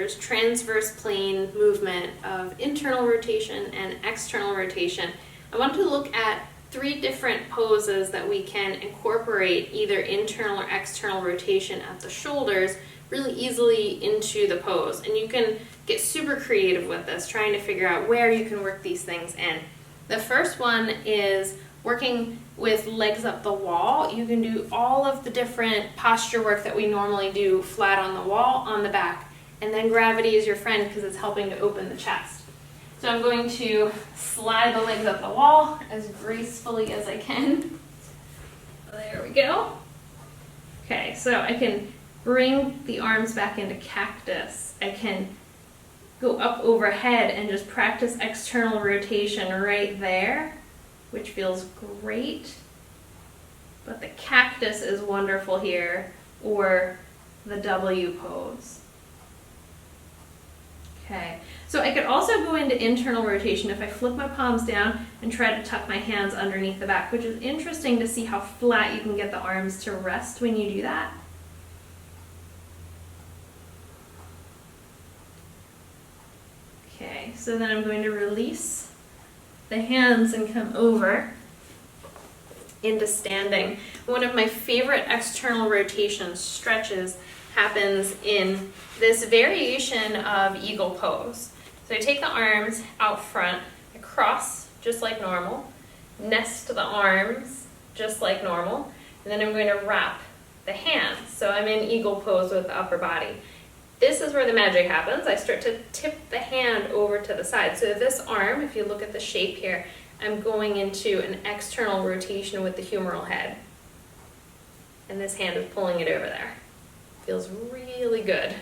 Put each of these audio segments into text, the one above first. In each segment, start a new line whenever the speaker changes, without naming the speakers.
there's transverse plane movement of internal rotation and external rotation, I wanted to look at 3 different poses that we can incorporate either internal or external rotation at the shoulders really easily into the pose. And you can get super creative with this, trying to figure out where you can work these things in. The first one is working with legs up the wall. You can do all of the different posture work that we normally do flat on the wall, on the back, and then gravity is your friend because it's helping to open the chest. So I'm going to slide the legs up the wall as gracefully as I can. There we go. Okay, so I can bring the arms back into cactus. I can go up overhead and just practice external rotation right there, which feels great. But the cactus is wonderful here, or the W pose. Okay, so I could also go into internal rotation if I flip my palms down and try to tuck my hands underneath the back, which is interesting to see how flat you can get the arms to rest when you do that. Okay, so then I'm going to release the hands and come over into standing. One of my favorite external rotation stretches happens in this variation of eagle pose. So I take the arms out front, I cross just like normal, nest the arms just like normal, and then I'm going to wrap the hands. So I'm in eagle pose with the upper body. This is where the magic happens. I start to tip the hand over to the side. So this arm, if you look at the shape here, I'm going into an external rotation with the humeral head. And this hand is pulling it over there. Feels really good.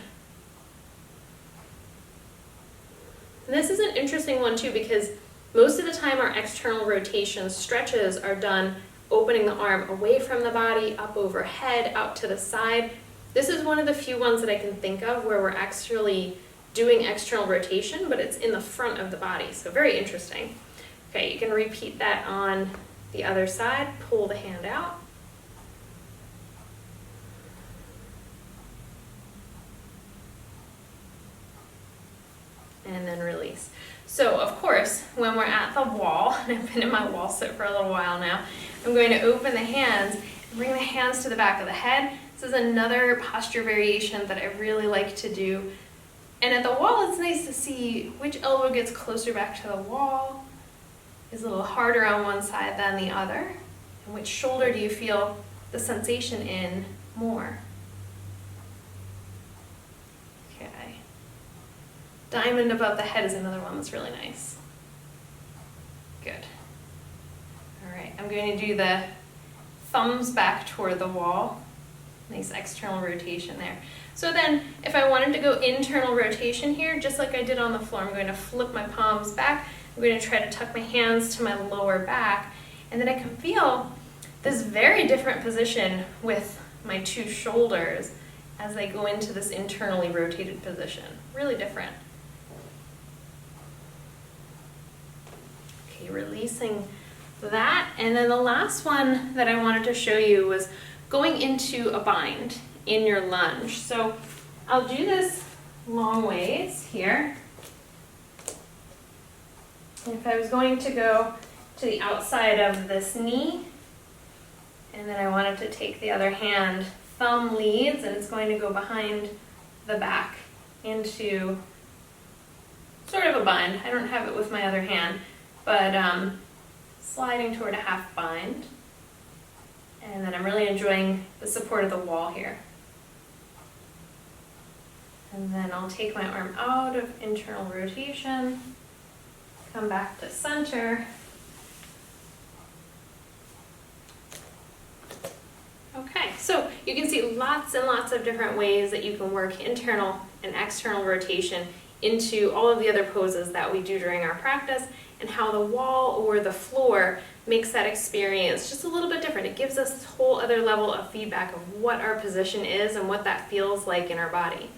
And this is an interesting one too, because most of the time our external rotation stretches are done opening the arm away from the body, up overhead, out to the side. This is one of the few ones that I can think of where we're actually doing external rotation, but it's in the front of the body, so very interesting. Okay, you can repeat that on the other side. Pull the hand out. And then release. So of course, when we're at the wall, and I've been in my wall sit for a little while now, I'm going to open the hands and bring the hands to the back of the head. This is another posture variation that I really like to do. And at the wall, it's nice to see which elbow gets closer back to the wall, is a little harder on one side than the other, and which shoulder do you feel the sensation in more. Okay. Diamond above the head is another one that's really nice. Good. All right, I'm going to do the thumbs back toward the wall. Nice external rotation there. So then, if I wanted to go internal rotation here, just like I did on the floor, I'm going to flip my palms back. I'm going to try to tuck my hands to my lower back, and then I can feel this very different position with my 2 shoulders as they go into this internally rotated position. Really different. Okay, releasing that. And then the last one that I wanted to show you was going into a bind in your lunge. So I'll do this long ways here. And if I was going to go to the outside of this knee, and then I wanted to take the other hand, thumb leads, and it's going to go behind the back into sort of a bind. I don't have it with my other hand, but sliding toward a half bind. And then I'm really enjoying the support of the wall here. And then I'll take my arm out of internal rotation, come back to center. Okay, so you can see lots and lots of different ways that you can work internal and external rotation into all of the other poses that we do during our practice, and how the wall or the floor makes that experience just a little bit different. It gives us this whole other level of feedback of what our position is and what that feels like in our body.